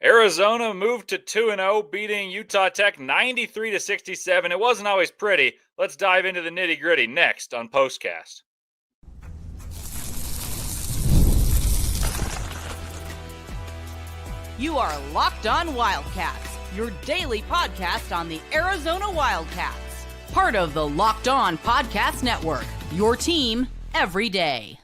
Arizona moved to 2-0, beating Utah Tech 93-67. It wasn't always pretty. Let's dive into the nitty-gritty next on Postcast. You are Locked On Wildcats, your daily podcast on the Arizona Wildcats. Part of the Locked On Podcast Network, your team every day.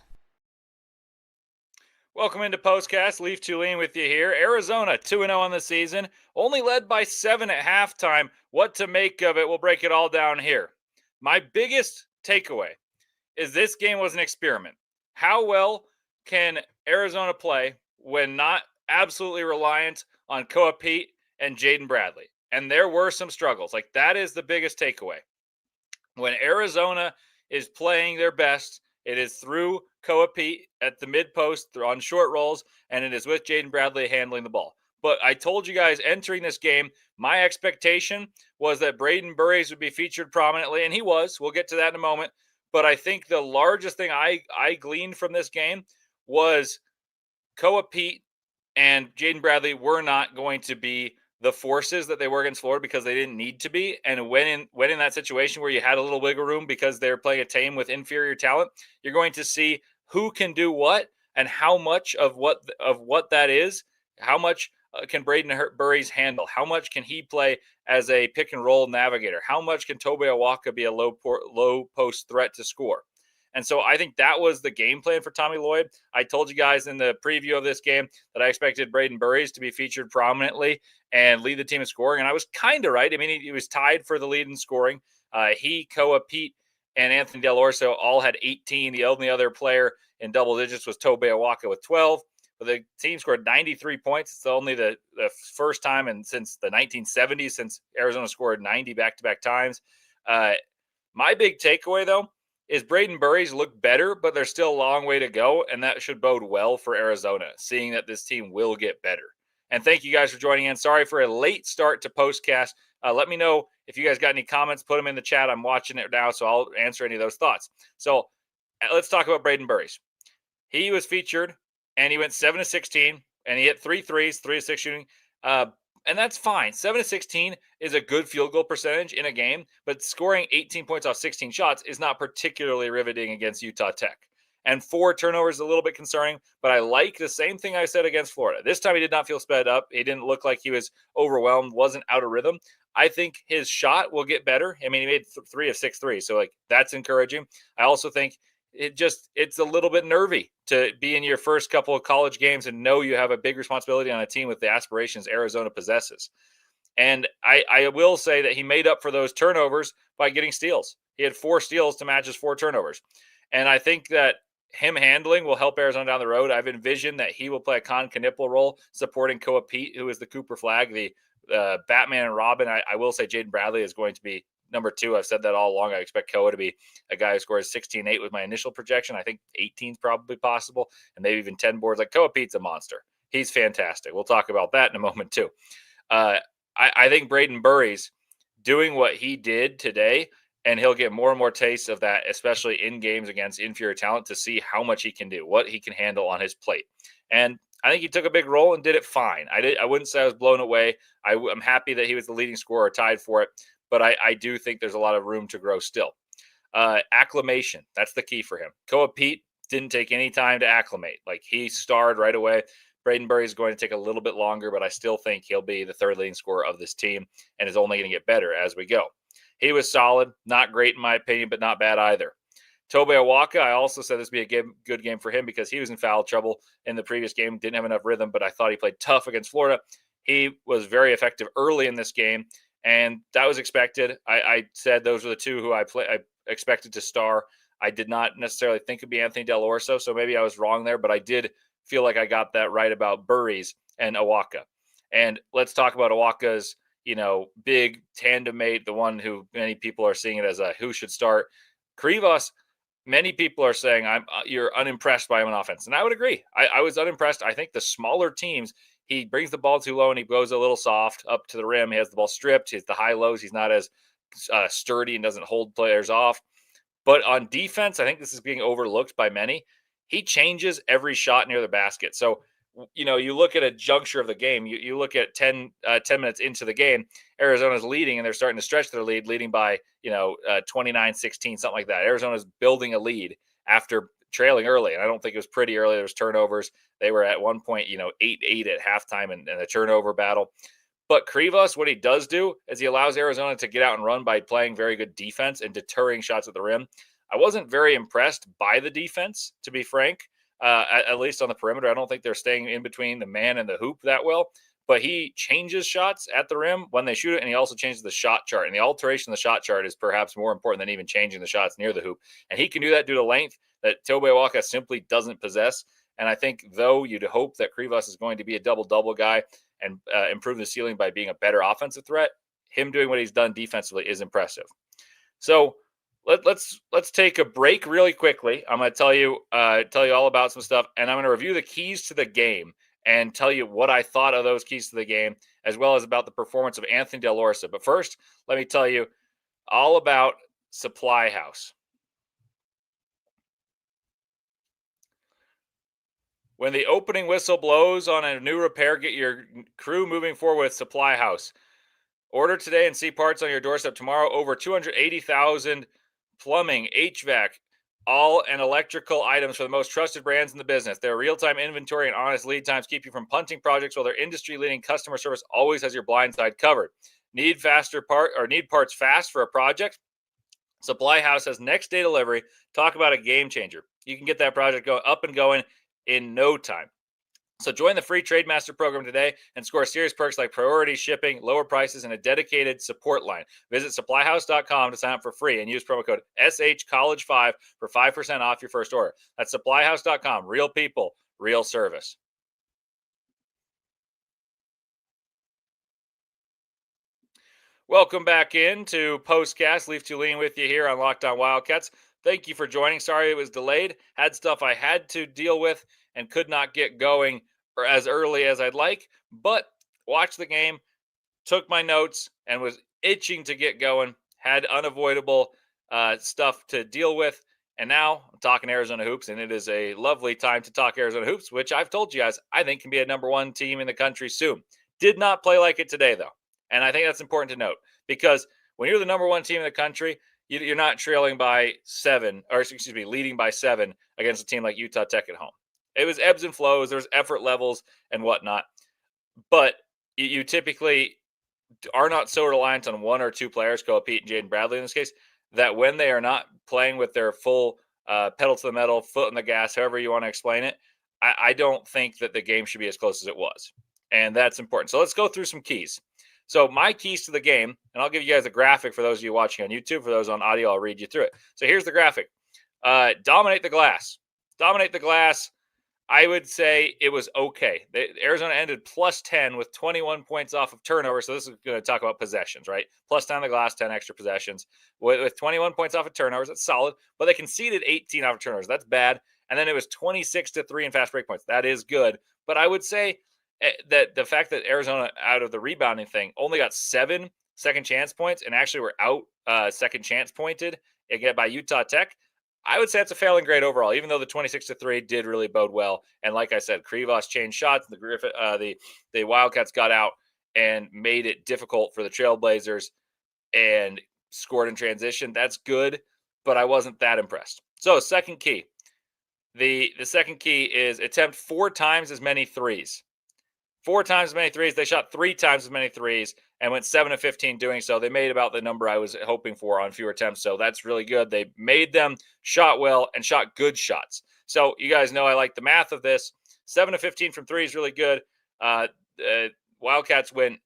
Welcome into Postcast. Leif Thulin with you here. Arizona 2-0 on the season, only led by 7 at halftime. What to make of it? We'll break it all down here. My biggest takeaway is this game was an experiment. How well can Arizona play when not absolutely reliant on Koa Peat and Jaden Bradley? And there were some struggles. Like, that is the biggest takeaway. When Arizona is playing their best, it is through Koa Peat at the mid post on short rolls, and it is with Jaden Bradley handling the ball. But I told you guys entering this game, my expectation was that Brayden Burries would be featured prominently, and he was. We'll get to that in a moment. But I think the largest thing I gleaned from this game was Koa Peat and Jaden Bradley were not going to be the forces that they were against Florida because they didn't need to be. And when in that situation where you had a little wiggle room because they're playing a team with inferior talent, you're going to see who can do what and how much of what that is. How much can Brayden Burries handle? How much can he play as a pick and roll navigator? How much can Tobe Awaka be a low post threat to score? And so I think that was the game plan for Tommy Lloyd. I told you guys in the preview of this game that I expected Brayden Burries to be featured prominently and lead the team in scoring. And I was kind of right. I mean, he was tied for the lead in scoring. He, Koa Peat, and Anthony Dell'Orso all had 18. The only other player in double digits was Tobe Awaka with 12. But the team scored 93 points. It's only the first time since the 1970s since Arizona scored 90 back-to-back times. My big takeaway, though, is Brayden Burries look better, but there's still a long way to go, and that should bode well for Arizona, seeing that this team will get better. And thank you guys for joining in. Sorry for a late start to Postcast. Let me know if you guys got any comments. Put them in the chat. I'm watching it now, so I'll answer any of those thoughts. So let's talk about Brayden Burries. He was featured, and he went 7 of 16, and he hit 3 threes, 3 of 6 shooting. And that's fine. 7 of 16 is a good field goal percentage in a game, but scoring 18 points off 16 shots is not particularly riveting against Utah Tech. And 4 turnovers is a little bit concerning, but I like the same thing I said against Florida. This time he did not feel sped up. He didn't look like he was overwhelmed, wasn't out of rhythm. I think his shot will get better. I mean, he made 3 of 6 threes, so that's encouraging. I also think it's a little bit nervy to be in your first couple of college games and know you have a big responsibility on a team with the aspirations Arizona possesses. And I will say that he made up for those turnovers by getting steals. He had 4 steals to match his 4 turnovers. And I think that him handling will help Arizona down the road. I've envisioned that he will play a Con Knipple role supporting Koa Peat, who is the Cooper Flag, the Batman and Robin. I will say Jaden Bradley is going to be number 2. I've said that all along. I expect Koa to be a guy who scores 16-8 with my initial projection. I think 18 is probably possible, and maybe even 10 boards. Like, Koa Peat's a monster. He's fantastic. We'll talk about that in a moment too. I think Brayden Burries doing what he did today, and he'll get more and more tastes of that, especially in games against inferior talent, to see how much he can do, what he can handle on his plate. And I think he took a big role and did it fine. I wouldn't say I was blown away. I'm happy that he was the leading scorer, tied for it. But I do think there's a lot of room to grow still. Acclimation, that's the key for him. Koa Peat didn't take any time to acclimate. Like, he starred right away. Brayden Burries is going to take a little bit longer, but I still think he'll be the third leading scorer of this team and is only going to get better as we go. He was solid, not great in my opinion, but not bad either. Tobe Awaka, I also said this would be a good game for him because he was in foul trouble in the previous game, didn't have enough rhythm, but I thought he played tough against Florida. He was very effective early in this game, and that was expected. I said those were the 2 who I expected to star. I did not necessarily think it'd be Anthony Dell'Orso, so maybe I was wrong there, but I did feel like I got that right about Burries and Awaka. And let's talk about Awaka's, big tandem mate, the one who many people are seeing it as a who should start. Krivas, many people are saying you're unimpressed by him on offense, and I would agree. I was unimpressed. I think the smaller teams, he brings the ball too low and he goes a little soft up to the rim. He has the ball stripped. He has the high lows. He's not as sturdy and doesn't hold players off. But on defense, I think this is being overlooked by many. He changes every shot near the basket. So you look at a juncture of the game, you look at 10 minutes into the game, Arizona's leading and they're starting to stretch their lead, leading by, 29-16, something like that. Arizona's building a lead after trailing early. And I don't think it was pretty early. There was turnovers. They were at one point, 8-8 at halftime in a turnover battle. But Krivas, what he does do is he allows Arizona to get out and run by playing very good defense and deterring shots at the rim. I wasn't very impressed by the defense, to be frank, at least on the perimeter. I don't think they're staying in between the man and the hoop that well. But he changes shots at the rim when they shoot it, and he also changes the shot chart. And the alteration of the shot chart is perhaps more important than even changing the shots near the hoop. And he can do that due to length that Tobe Awaka simply doesn't possess. And I think, though, you'd hope that Krivas is going to be a double-double guy and improve the ceiling by being a better offensive threat, him doing what he's done defensively is impressive. So let's take a break really quickly. I'm going to tell you all about some stuff, and I'm going to review the keys to the game and tell you what I thought of those keys to the game, as well as about the performance of Anthony Dell'Orso. But first, let me tell you all about Supply House. When the opening whistle blows on a new repair, get your crew moving forward with Supply House. Order today and see parts on your doorstep tomorrow. Over 280,000 plumbing, HVAC, all and electrical items for the most trusted brands in the business. Their real-time inventory and honest lead times keep you from punting projects, while their industry-leading customer service always has your blind side covered. Need parts fast for a project? Supply House has next-day delivery. Talk about a game changer. You can get that project up and going in no time. So join the free Trademaster program today and score serious perks like priority shipping, lower prices, and a dedicated support line. Visit supplyhouse.com to sign up for free and use promo code SHCollege5 for 5% off your first order. That's supplyhouse.com. Real people, real service. Welcome back into Postcast. Leif Thulin with you here on Locked On Wildcats. Thank you for joining. Sorry it was delayed. Had stuff I had to deal with and could not get going or as early as I'd like, but watched the game, took my notes, and was itching to get going. Had unavoidable stuff to deal with, and now I'm talking Arizona hoops, and it is a lovely time to talk Arizona hoops, which I've told you guys I think can be a number one team in the country soon. Did not play like it today, though, and I think that's important to note because when you're the number one team in the country, you're not trailing by 7, or excuse me, leading by 7 against a team like Utah Tech at home. It was ebbs and flows. There's effort levels and whatnot. But you typically are not so reliant on one or two players, Koa Peat and Jaden Bradley in this case, that when they are not playing with their full pedal to the metal, foot on the gas, however you want to explain it, I don't think that the game should be as close as it was. And that's important. So let's go through some keys. So my keys to the game, and I'll give you guys a graphic for those of you watching on YouTube. For those on audio, I'll read you through it. So here's the graphic. Dominate the glass. Dominate the glass. I would say it was okay. Arizona ended plus 10 with 21 points off of turnover. So this is going to talk about possessions, right? Plus 10 on the glass, 10 extra possessions. With 21 points off of turnovers, that's solid. But they conceded 18 off of turnovers. That's bad. And then it was 26-3 in fast break points. That is good. But I would say that the fact that Arizona, out of the rebounding thing, only got 7 second chance points and actually were out second chance pointed again by Utah Tech, I would say it's a failing grade overall, even though the 26-3 did really bode well. And like I said, Krivas changed shots. The Wildcats got out and made it difficult for the Trailblazers and scored in transition. That's good, but I wasn't that impressed. So second key. The second key is attempt 4 times as many threes. 4 times as many threes. They shot 3 times as many threes and went 7 of 15 doing so. They made about the number I was hoping for on fewer attempts. So that's really good. They made them, shot well, and shot good shots. So you guys know I like the math of this. 7 of 15 from 3 is really good. Wildcats went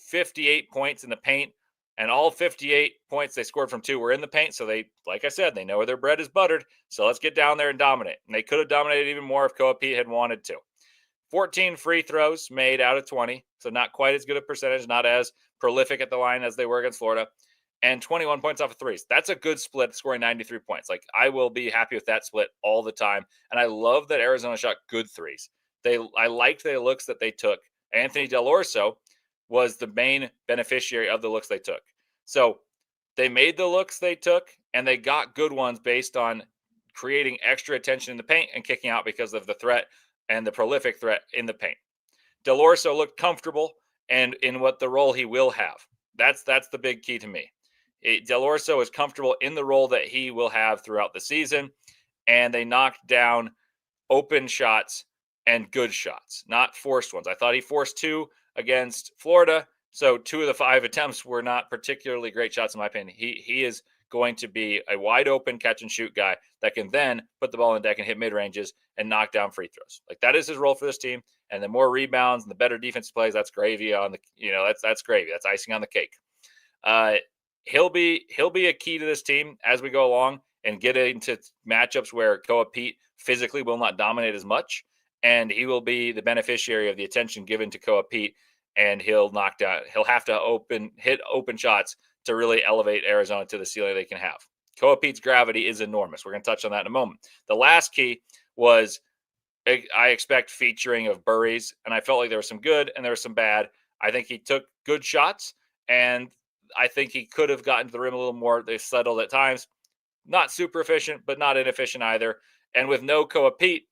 58 points in the paint, and all 58 points they scored from 2 were in the paint. So they, like I said, they know where their bread is buttered. So let's get down there and dominate. And they could have dominated even more if Koa Peat had wanted to. 14 free throws made out of 20, so not quite as good a percentage, not as prolific at the line as they were against Florida, and 21 points off of threes. That's a good split, scoring 93 points. Like, I will be happy with that split all the time, and I love that Arizona shot good threes. I liked the looks that they took. Anthony Dell'Orso was the main beneficiary of the looks they took. So they made the looks they took, and they got good ones based on creating extra attention in the paint and kicking out because of the threat and the prolific threat in the paint. Dell'Orso looked comfortable and in what the role he will have. That's the big key to me. Dell'Orso is comfortable in the role that he will have throughout the season, and they knocked down open shots and good shots, not forced ones. I thought he forced 2 against Florida, so 2 of the 5 attempts were not particularly great shots in my opinion. He is going to be a wide open catch and shoot guy that can then put the ball in the deck and hit mid ranges and knock down free throws. Like that is his role for this team. And the more rebounds and the better defense plays, that's gravy on the that's gravy. That's icing on the cake. He'll be a key to this team as we go along and get into matchups where Koa Peat physically will not dominate as much, and he will be the beneficiary of the attention given to Koa Peat, and he'll have to hit open shots to really elevate Arizona to the ceiling they can have. Koa Peat's gravity is enormous. We're going to touch on that in a moment. The last key was I expect featuring of Burries, and I felt like there was some good and there was some bad. I think he took good shots, and I think he could have gotten to the rim a little more. They settled at times. Not super efficient, but not inefficient either. And with no Koa Peat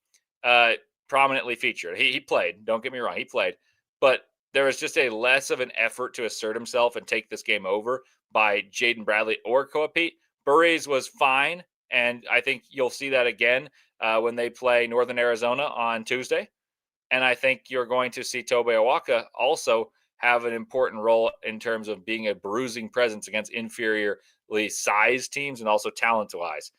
prominently featured. He played. Don't get me wrong. He played. But there was just a less of an effort to assert himself and take this game over by Jaden Bradley or Koa Peat. Burries was fine, and I think you'll see that again when they play Northern Arizona on Tuesday. And I think you're going to see Tobe Awaka also have an important role in terms of being a bruising presence against inferiorly sized teams and also talent-wise.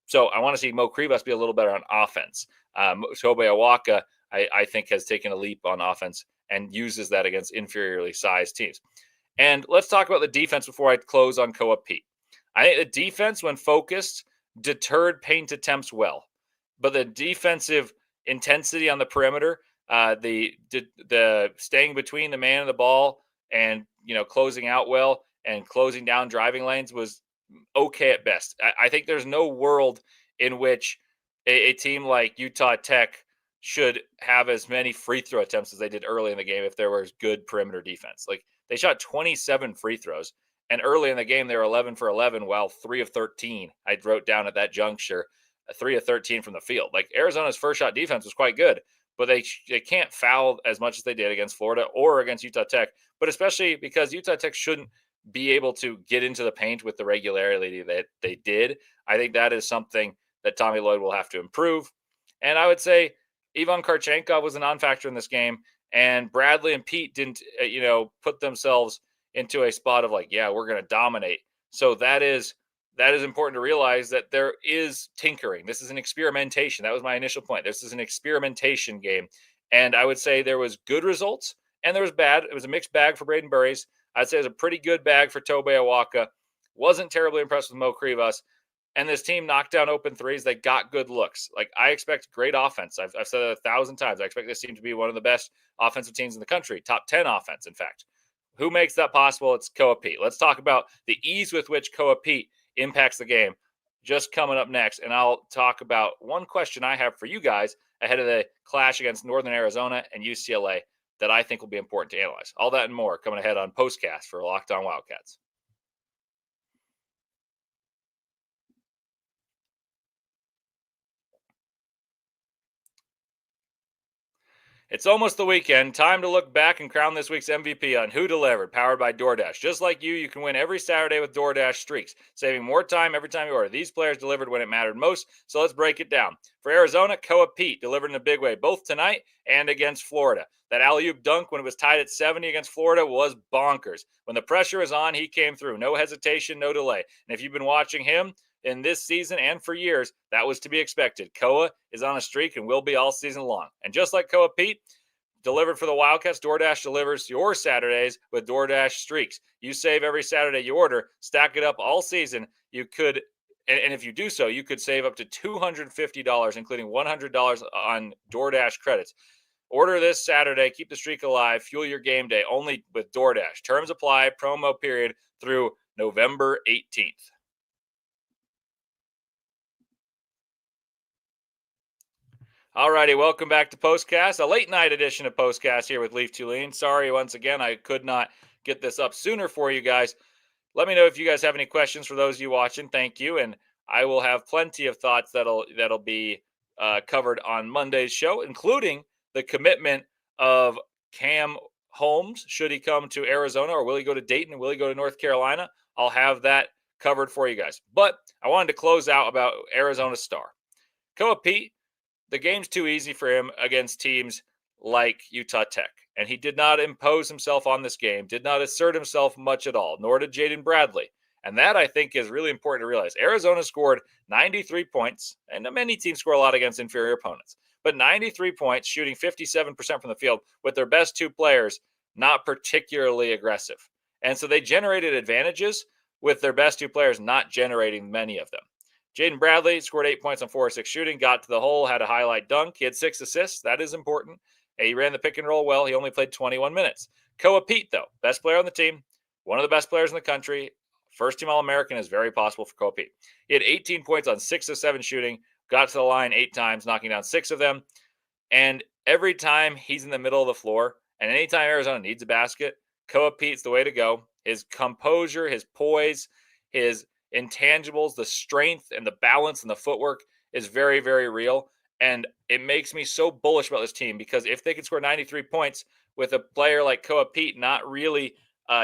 So I want to see Mo Krivas be a little better on offense. Tobe Awaka, I think, has taken a leap on offense and uses that against inferiorly sized teams. And let's talk about the defense before I close on Koa Peat. I think the defense, when focused, deterred paint attempts well. But the defensive intensity on the perimeter, the staying between the man and the ball and, closing out well and closing down driving lanes was okay at best. I think there's no world in which a team like Utah Tech should have as many free throw attempts as they did early in the game if there was good perimeter defense. Like they shot 27 free throws, and early in the game they were 11 for 11, while 3 of 13 I wrote down at that juncture, 3 of 13 from the field. Like Arizona's first shot defense was quite good, but they can't foul as much as they did against Florida or against Utah Tech, but especially because Utah Tech shouldn't be able to get into the paint with the regularity that they did. I think that is something that Tommy Lloyd will have to improve. And I would say Ivan Karchenkov was a non-factor in this game, and Bradley and Peat didn't, put themselves into a spot of like, yeah, we're going to dominate. So that is important to realize that there is tinkering. This is an experimentation. That was my initial point. This is an experimentation game. And I would say there was good results and there was bad. It was a mixed bag for Brayden Burries. I'd say it was a pretty good bag for Tobe Awaka. Wasn't terribly impressed with Mo Krivas. And this team knocked down open threes. They got good looks. Like, I expect great offense. I've said it 1,000 times. I expect this team to be one of the best offensive teams in the country. Top 10 offense, in fact. Who makes that possible? It's Koa Peat. Let's talk about the ease with which Koa Peat impacts the game just coming up next. And I'll talk about one question I have for you guys ahead of the clash against Northern Arizona and UCLA that I think will be important to analyze. All that and more coming ahead on Postcast for Locked On Wildcats. It's almost the weekend. Time to look back and crown this week's MVP on Who Delivered, powered by DoorDash. Just like you can win every Saturday with DoorDash Streaks, saving more time every time you order. These players delivered when it mattered most, so let's break it down. For Arizona, Koa Peat delivered in a big way, both tonight and against Florida. That alley-oop dunk when it was tied at 70 against Florida was bonkers. When the pressure was on, he came through. No hesitation, no delay. And if you've been watching him in this season and for years, that was to be expected. Koa is on a streak and will be all season long. And just like Koa Peat delivered for the Wildcats, DoorDash delivers your Saturdays with DoorDash Streaks. You save every Saturday you order, stack it up all season. You could, and if you do so, you could save up to $250, including $100 on DoorDash credits. Order this Saturday, keep the streak alive, fuel your game day only with DoorDash. Terms apply, promo period through November 18th. Alrighty, welcome back to Postcast, a late night edition of Postcast here with Leif Thulin. Sorry once again, I could not get this up sooner for you guys. Let me know if you guys have any questions for those of you watching. Thank you, and I will have plenty of thoughts that'll be covered on Monday's show, including the commitment of Cam Holmes. Should he come to Arizona, or will he go to Dayton? Will he go to North Carolina? I'll have that covered for you guys. But I wanted to close out about Arizona's star. Koa Peat, the game's too easy for him against teams like Utah Tech. And he did not impose himself on this game, did not assert himself much at all, nor did Jaden Bradley. And that, I think, is really important to realize. Arizona scored 93 points, and many teams score a lot against inferior opponents. But 93 points, shooting 57% from the field with their best two players, not particularly aggressive. And so they generated advantages with their best two players not generating many of them. Jaden Bradley scored 8 points on 4 or 6 shooting, got to the hole, had a highlight dunk. He had 6 assists. That is important. And he ran the pick and roll well. He only played 21 minutes. Koa Peat, though, best player on the team, one of the best players in the country. First team All-American is very possible for Koa Peat. He had 18 points on 6 of 7 shooting, got to the line 8 times, knocking down 6 of them. And every time he's in the middle of the floor, and anytime Arizona needs a basket, Koa Peat's the way to go. His composure, his poise, his intangibles, the strength and the balance and the footwork is very, very real. And it makes me so bullish about this team, because if they can score 93 points with a player like Koa Peat not really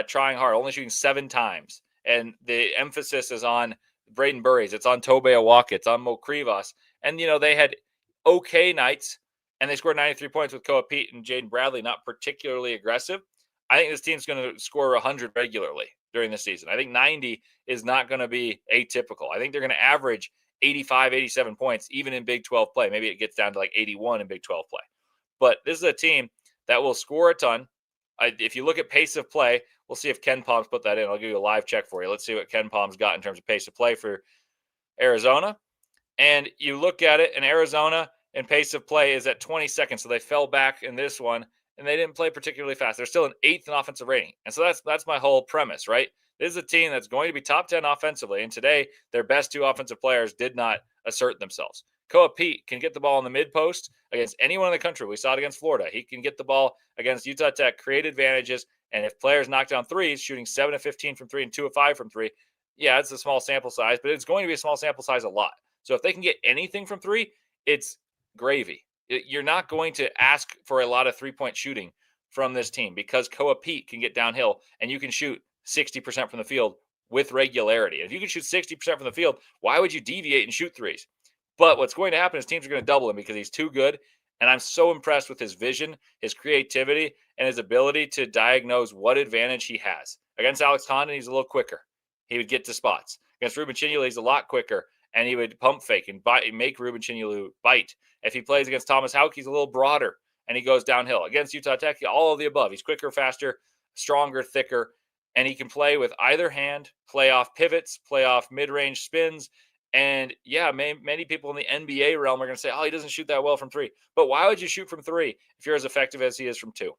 trying hard, only shooting 7 times, and the emphasis is on Brayden Burries, it's on Tobe Awaka, it's on Mo Krivas, and they had okay nights, and they scored 93 points with Koa Peat and Jaden Bradley not particularly aggressive. I think this team's going to score 100 regularly during the season. I think 90 is not going to be atypical. I think they're going to average 85, 87 points, even in Big 12 play. Maybe it gets down to like 81 in Big 12 play. But this is a team that will score a ton. If you look at pace of play, we'll see if Ken Palm's put that in. I'll give you a live check for you. Let's see what Ken Palm's got in terms of pace of play for Arizona. And you look at it, and Arizona in pace of play is at 20 seconds. So they fell back in this one, and they didn't play particularly fast. They're still an 8th in offensive rating. And so that's my whole premise, right? This is a team that's going to be top 10 offensively, and today their best 2 offensive players did not assert themselves. Koa Peat can get the ball in the mid post against anyone in the country. We saw it against Florida. He can get the ball against Utah Tech, create advantages, and if players knock down threes, shooting 7 of 15 from 3 and 2 of 5 from 3, yeah, it's a small sample size, but it's going to be a small sample size a lot. So if they can get anything from 3, it's gravy. You're not going to ask for a lot of 3-point shooting from this team, because Koa Peat can get downhill, and you can shoot 60% from the field with regularity. If you can shoot 60% from the field, why would you deviate and shoot threes? But what's going to happen is teams are going to double him because he's too good. And I'm so impressed with his vision, his creativity, and his ability to diagnose what advantage he has. Against Alex Condon, he's a little quicker. He would get to spots. Against Ruben Chinyelu, he's a lot quicker, and he would pump fake and make Ruben Chinyelu bite. If he plays against Thomas Houck, he's a little broader, and he goes downhill. Against Utah Tech, all of the above. He's quicker, faster, stronger, thicker, and he can play with either hand, play off pivots, play off mid-range spins. And yeah, many people in the NBA realm are going to say, oh, he doesn't shoot that well from 3. But why would you shoot from 3 if you're as effective as he is from 2?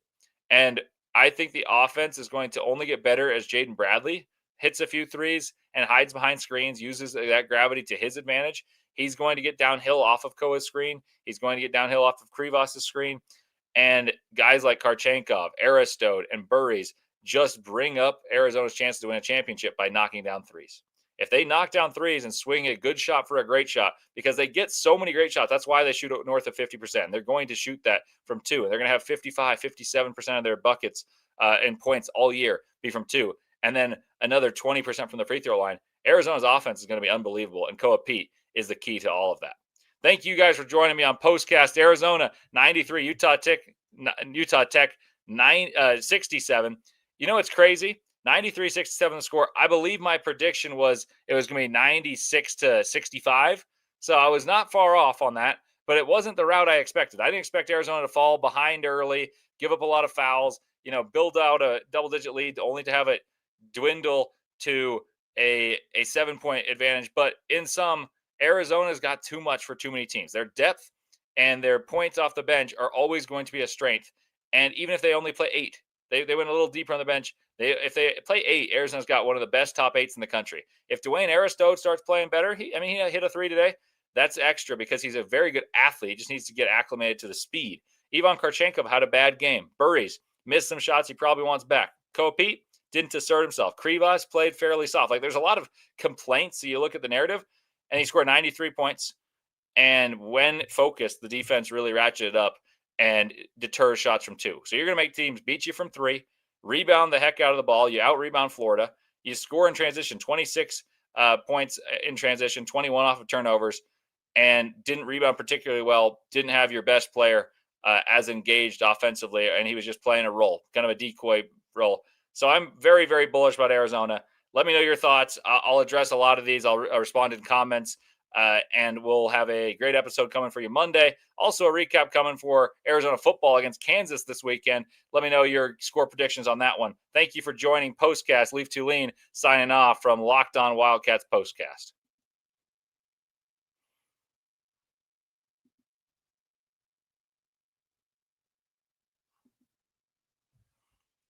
And I think the offense is going to only get better as Jaden Bradley hits a few threes and hides behind screens, uses that gravity to his advantage. He's going to get downhill off of Koa's screen. He's going to get downhill off of Krivas' screen. And guys like Karchenkov, Aristote, and Burries just bring up Arizona's chances to win a championship by knocking down threes. If they knock down threes and swing a good shot for a great shot, because they get so many great shots, that's why they shoot north of 50%. They're going to shoot that from 2, and they're going to have 55, 57% of their buckets and points all year be from 2, and then another 20% from the free throw line. Arizona's offense is going to be unbelievable, and Koa Peat is the key to all of that. Thank you guys for joining me on Postcast. Arizona 93, Utah Tech 67. You know, it's crazy. 93-67 the score. I believe my prediction was it was going to be 96-65. So I was not far off on that, but it wasn't the route I expected. I didn't expect Arizona to fall behind early, give up a lot of fouls, build out a double-digit lead only to have it dwindle to a 7-point advantage. But in sum, Arizona's got too much for too many teams. Their depth and their points off the bench are always going to be a strength. And even if they only play 8, they went a little deeper on the bench. If they play 8, Arizona's got one of the best top 8s in the country. If Dwayne Aristote starts playing better, he hit a 3 today. That's extra because he's a very good athlete. He just needs to get acclimated to the speed. Ivan Karchenkov had a bad game. Burries missed some shots he probably wants back. Koa Peat didn't assert himself. Krivas played fairly soft. There's a lot of complaints. So you look at the narrative, and he scored 93 points. And when focused, the defense really ratcheted up and deters shots from 2. So you're going to make teams beat you from 3, rebound the heck out of the ball. You out-rebound Florida. You score in transition, 26 points in transition, 21 off of turnovers, and didn't rebound particularly well. Didn't have your best player as engaged offensively, and he was just playing a role, kind of a decoy role. So I'm very, very bullish about Arizona. Let me know your thoughts. I'll address a lot of these. I'll respond in comments, and we'll have a great episode coming for you Monday. Also, a recap coming for Arizona football against Kansas this weekend. Let me know your score predictions on that one. Thank you for joining Postcast. Leif Thulin signing off from Locked On Wildcats Postcast.